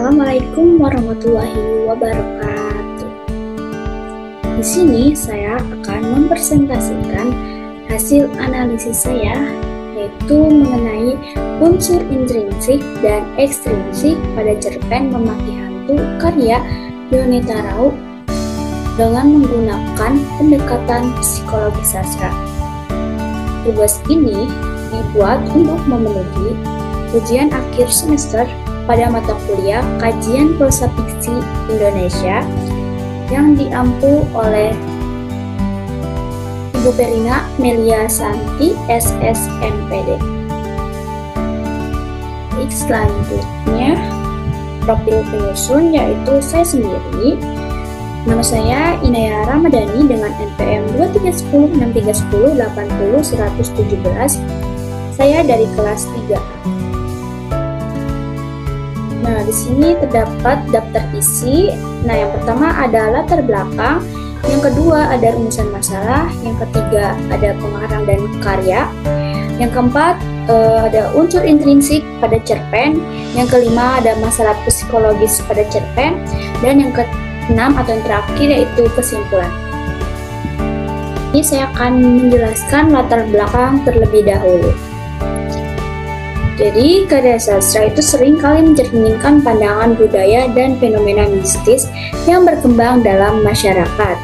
Assalamualaikum warahmatullahi wabarakatuh. Di sini saya akan mempresentasikan hasil analisis saya, yaitu mengenai unsur intrinsik dan ekstrinsik pada cerpen Memaki Hantu karya Yonita Rao dengan menggunakan pendekatan psikologi sastra. Tugas ini dibuat untuk memenuhi ujian akhir semester pada mata kuliah Kajian Prosa Fiksi Indonesia yang diampu oleh Ibu Perina Melia Santi, SSMPD. Baik, selanjutnya profil penyusun, yaitu saya sendiri. Nama saya Inaya Ramadhani dengan NPM 23106310800117. Saya dari kelas 3. Nah, di sini terdapat daftar isi. Nah, yang pertama ada latar belakang, yang kedua ada rumusan masalah, yang ketiga ada pengarang dan karya, yang keempat ada unsur intrinsik pada cerpen, yang kelima ada masalah psikologis pada cerpen, dan yang keenam atau yang terakhir yaitu kesimpulan. Ini saya akan menjelaskan latar belakang terlebih dahulu. Jadi, karya sastra itu sering kali mencerminkan pandangan budaya dan fenomena mistis yang berkembang dalam masyarakat.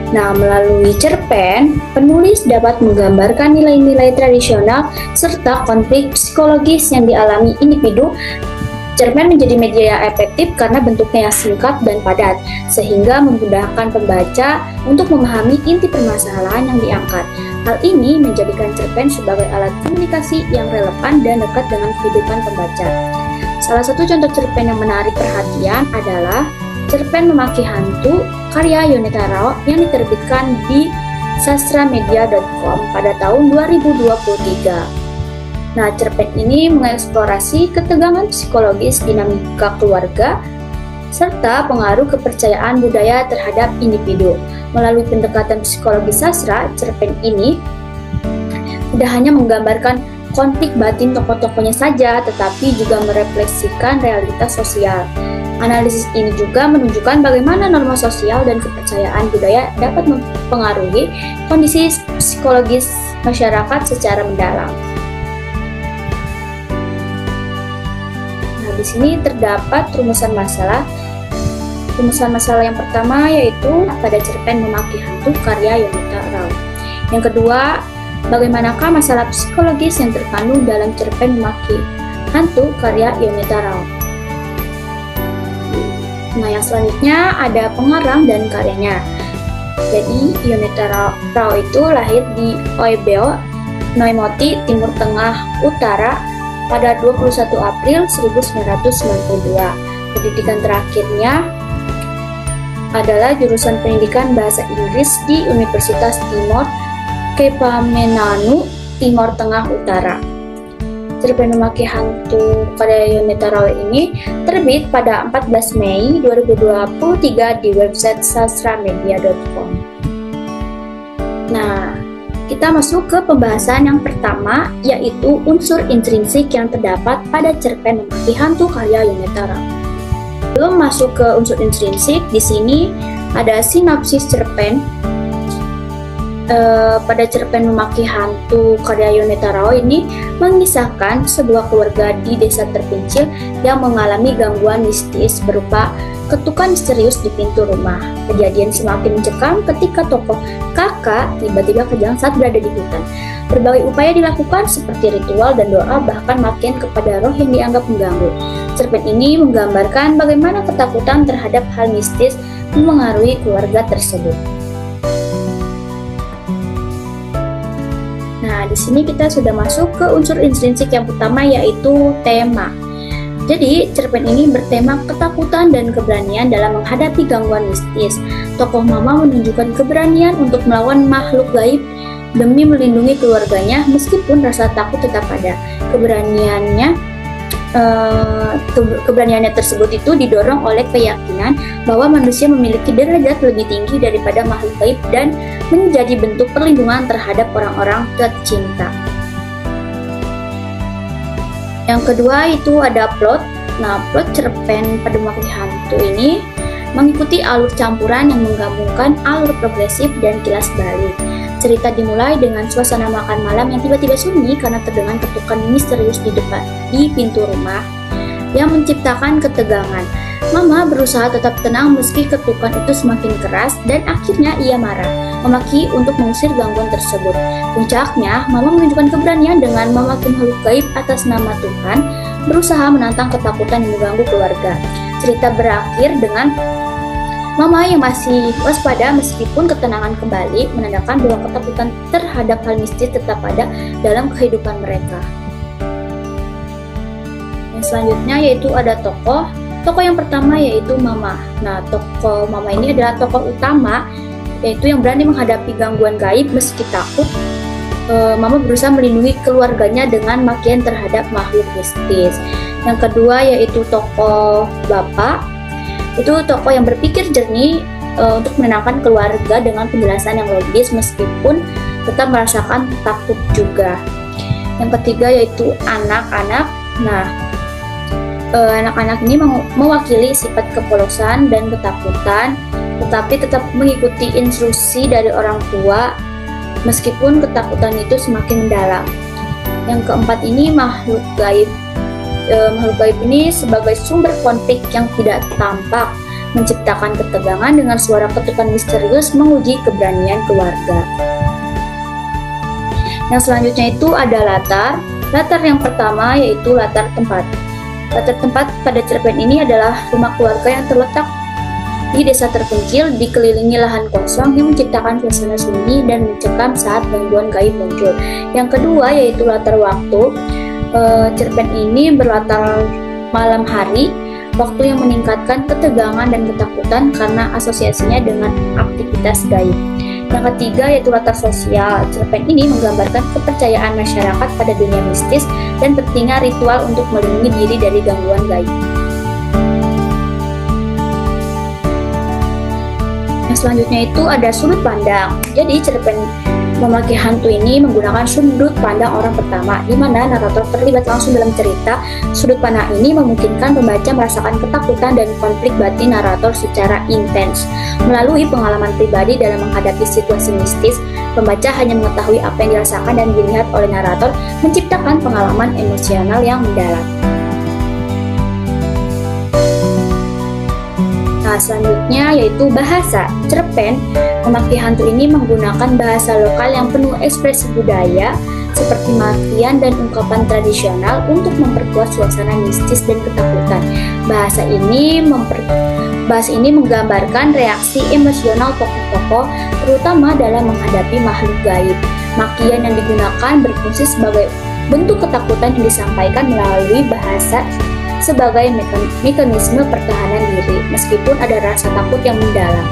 Nah, melalui cerpen, penulis dapat menggambarkan nilai-nilai tradisional serta konflik psikologis yang dialami individu. Cerpen menjadi media efektif karena bentuknya yang singkat dan padat, sehingga memudahkan pembaca untuk memahami inti permasalahan yang diangkat. Hal ini menjadikan cerpen sebagai alat komunikasi yang relevan dan dekat dengan kehidupan pembaca. Salah satu contoh cerpen yang menarik perhatian adalah cerpen Memaki Hantu karya Yonita Rao yang diterbitkan di sastramedia.com pada tahun 2023. Nah, cerpen ini mengeksplorasi ketegangan psikologis, dinamika keluarga, serta pengaruh kepercayaan budaya terhadap individu. Melalui pendekatan psikologi sastra, cerpen ini tidak hanya menggambarkan konflik batin tokoh-tokohnya saja, tetapi juga merefleksikan realitas sosial. Analisis ini juga menunjukkan bagaimana norma sosial dan kepercayaan budaya dapat mempengaruhi kondisi psikologis masyarakat secara mendalam. Di sini terdapat rumusan masalah. Rumusan masalah yang pertama yaitu pada cerpen Memaki Hantu karya Yonita Rao. Yang kedua, bagaimanakah masalah psikologis yang terkandung dalam cerpen Memaki Hantu karya Yonita Rao. Nah, yang selanjutnya ada pengarang dan karyanya. Jadi, Yonita Rao itu lahir di Oebeo, Noimoti, Timur Tengah Utara, pada 21 April 1992. Pendidikan terakhirnya adalah jurusan pendidikan bahasa Inggris di Universitas Timor Kepamenanu, Timor Tengah Utara. Cerpen Memaki Hantu karya Yonita Rao ini terbit pada 14 Mei 2023 di website sastramedia.com. Nah, kita masuk ke pembahasan yang pertama, yaitu unsur intrinsik yang terdapat pada cerpen Memaki Hantu karya Yonita Rao. Belum masuk ke unsur intrinsik, di sini ada sinopsis cerpen. Pada cerpen Memaki Hantu karya Yonita Rao ini mengisahkan sebuah keluarga di desa terpencil yang mengalami gangguan mistis berupa ketukan misterius di pintu rumah. Kejadian semakin mencekam ketika tokoh kakak tiba-tiba kejang saat berada di hutan. Berbagai upaya dilakukan seperti ritual dan doa, bahkan makin kepada roh yang dianggap mengganggu. Cerpen ini menggambarkan bagaimana ketakutan terhadap hal mistis memengaruhi keluarga tersebut. Nah, di sini kita sudah masuk ke unsur intrinsik yang pertama, yaitu tema. Jadi, cerpen ini bertema ketakutan dan keberanian dalam menghadapi gangguan mistis. Tokoh Mama menunjukkan keberanian untuk melawan makhluk gaib demi melindungi keluarganya, meskipun rasa takut tetap ada. Keberaniannya tersebut itu didorong oleh keyakinan bahwa manusia memiliki derajat lebih tinggi daripada makhluk gaib dan menjadi bentuk perlindungan terhadap orang-orang tercinta. Yang kedua itu ada plot. Nah, plot cerpen pada Memaki Hantu ini mengikuti alur campuran yang menggabungkan alur progresif dan kilas balik. Cerita dimulai dengan suasana makan malam yang tiba-tiba sunyi karena terdengar ketukan misterius di pintu rumah yang menciptakan ketegangan. Mama berusaha tetap tenang meski ketukan itu semakin keras dan akhirnya ia marah, memaki untuk mengusir gangguan tersebut. Puncaknya, Mama menunjukkan keberanian dengan memaki makhluk gaib atas nama Tuhan, berusaha menantang ketakutan yang mengganggu keluarga. Cerita berakhir dengan Mama yang masih waspada meskipun ketenangan kembali, menandakan bahwa ketakutan terhadap hal mistis tetap ada dalam kehidupan mereka. Yang selanjutnya yaitu ada tokoh yang pertama yaitu Mama. Nah, tokoh Mama ini adalah tokoh utama, yaitu yang berani menghadapi gangguan gaib meski takut. Mama berusaha melindungi keluarganya dengan makian terhadap makhluk mistis. Yang kedua yaitu tokoh Bapak. Itu tokoh yang berpikir jernih untuk menenangkan keluarga dengan penjelasan yang logis meskipun tetap merasakan takut juga. Yang ketiga yaitu anak-anak. Nah, anak-anak ini mewakili sifat kepolosan dan ketakutan, tetapi tetap mengikuti instruksi dari orang tua meskipun ketakutan itu semakin mendalam. Yang keempat ini makhluk gaib. Makhluk gaib ini sebagai sumber konflik yang tidak tampak, menciptakan ketegangan dengan suara ketukan misterius menguji keberanian keluarga. Yang selanjutnya itu ada latar. Latar yang pertama yaitu latar tempat. Latar tempat pada cerpen ini adalah rumah keluarga yang terletak di desa terpencil, dikelilingi lahan kosong yang menciptakan suasana sunyi dan mencekam saat gangguan gaib muncul. Yang kedua yaitu latar waktu. Cerpen ini berlatar malam hari, waktu yang meningkatkan ketegangan dan ketakutan karena asosiasinya dengan aktivitas gaib. Yang ketiga yaitu latar sosial. Cerpen ini menggambarkan kepercayaan masyarakat pada dunia mistis dan pentingnya ritual untuk melindungi diri dari gangguan gaib. Yang selanjutnya itu ada sudut pandang. Jadi cerpen Memaki Hantu ini menggunakan sudut pandang orang pertama, di mana narator terlibat langsung dalam cerita. Sudut pandang ini memungkinkan pembaca merasakan ketakutan dan konflik batin narator secara intens. Melalui pengalaman pribadi dalam menghadapi situasi mistis, pembaca hanya mengetahui apa yang dirasakan dan dilihat oleh narator, menciptakan pengalaman emosional yang mendalam. Nah, selanjutnya yaitu bahasa. Cerpen Memaki Hantu ini menggunakan bahasa lokal yang penuh ekspresi budaya seperti makian dan ungkapan tradisional untuk memperkuat suasana mistis dan ketakutan. Bahasa ini menggambarkan reaksi emosional tokoh-tokoh terutama dalam menghadapi makhluk gaib. Makian yang digunakan berfungsi sebagai bentuk ketakutan yang disampaikan melalui bahasa sebagai mekanisme pertahanan diri, meskipun ada rasa takut yang mendalam.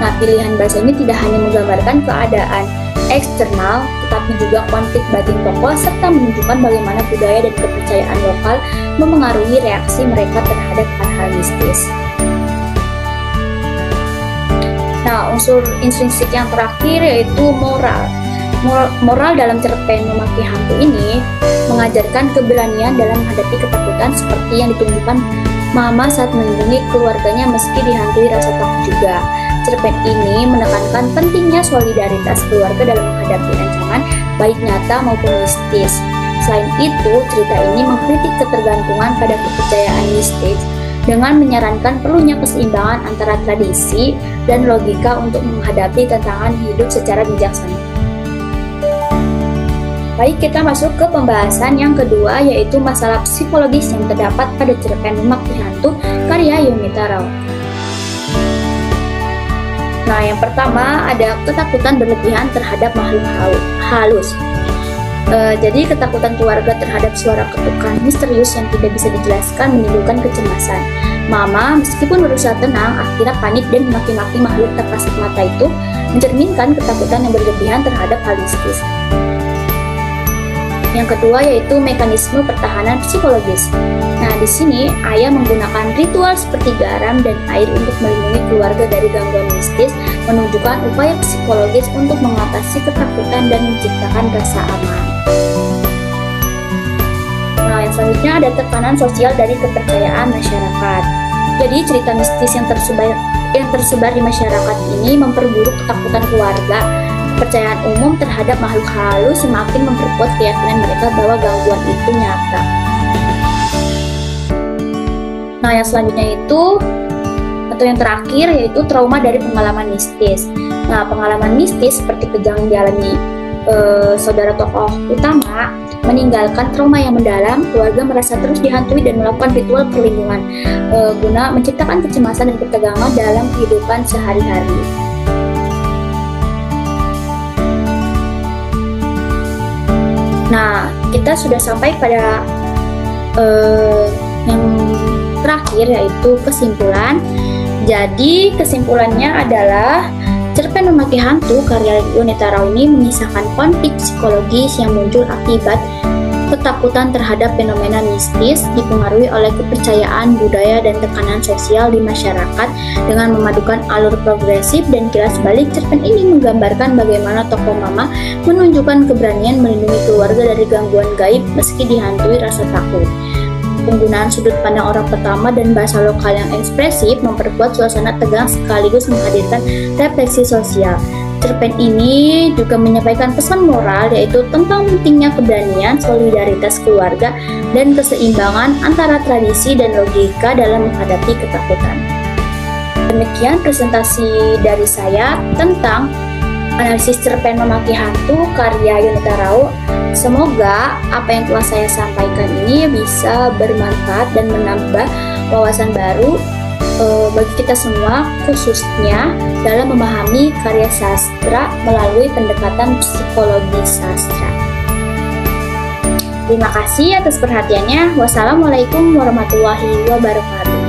Nah, pilihan bahasa ini tidak hanya menggambarkan keadaan eksternal, tetapi juga konflik batin tokoh, serta menunjukkan bagaimana budaya dan kepercayaan lokal memengaruhi reaksi mereka terhadap hal-hal mistis. Nah, unsur intrinsik yang terakhir yaitu moral. Moral dalam cerpen Memaki Hantu ini mengajarkan keberanian dalam menghadapi ketakutan seperti yang ditunjukkan Mama saat melindungi keluarganya meski dihantui rasa takut juga. Cerpen ini menekankan pentingnya solidaritas keluarga dalam menghadapi ancaman baik nyata maupun mistis. Selain itu, cerita ini mengkritik ketergantungan pada kepercayaan mistis dengan menyarankan perlunya keseimbangan antara tradisi dan logika untuk menghadapi tantangan hidup secara bijaksana. Baik, kita masuk ke pembahasan yang kedua, yaitu masalah psikologis yang terdapat pada cerpen Memaki Hantu karya Yunita Rao. Nah, yang pertama ada ketakutan berlebihan terhadap makhluk halus. Jadi ketakutan keluarga terhadap suara ketukan misterius yang tidak bisa dijelaskan menimbulkan kecemasan. Mama, meskipun berusaha tenang, akhirnya panik dan memaki-maki makhluk tak kasat mata itu, mencerminkan ketakutan yang berlebihan terhadap hal mistis. Yang kedua yaitu mekanisme pertahanan psikologis. Nah, di sini ayah menggunakan ritual seperti garam dan air untuk melindungi keluarga dari gangguan mistis, menunjukkan upaya psikologis untuk mengatasi ketakutan dan menciptakan rasa aman. Nah, yang selanjutnya ada tekanan sosial dari kepercayaan masyarakat. Jadi cerita mistis yang tersebar di masyarakat ini memperburuk ketakutan keluarga. Kepercayaan umum terhadap makhluk halus semakin memperkuat keyakinan mereka bahwa gangguan itu nyata. Nah, yang selanjutnya itu atau yang terakhir yaitu trauma dari pengalaman mistis. Nah, pengalaman mistis seperti kejang yang dialami saudara tokoh utama meninggalkan trauma yang mendalam. Keluarga merasa terus dihantui dan melakukan ritual perlindungan guna menciptakan kecemasan dan ketegangan dalam kehidupan sehari-hari. Nah, kita sudah sampai pada yang terakhir yaitu kesimpulan. Jadi kesimpulannya adalah cerpen Memaki Hantu karya Yunita Rao ini mengisahkan konflik psikologis yang muncul akibat ketakutan terhadap fenomena mistis dipengaruhi oleh kepercayaan budaya dan tekanan sosial di masyarakat. Dengan memadukan alur progresif dan kilas balik, cerpen ini menggambarkan bagaimana tokoh mama menunjukkan keberanian melindungi keluarga dari gangguan gaib meski dihantui rasa takut. Penggunaan sudut pandang orang pertama dan bahasa lokal yang ekspresif memperkuat suasana tegang sekaligus menghadirkan refleksi sosial. Cerpen ini juga menyampaikan pesan moral yaitu tentang pentingnya keberanian, solidaritas keluarga, dan keseimbangan antara tradisi dan logika dalam menghadapi ketakutan. Demikian presentasi dari saya tentang analisis cerpen Memaki Hantu karya Yunita Rao. Semoga apa yang telah saya sampaikan ini bisa bermanfaat dan menambah wawasan baru bagi kita semua, khususnya dalam memahami karya sastra melalui pendekatan psikologi sastra. Terima kasih atas perhatiannya. Wassalamualaikum warahmatullahi wabarakatuh.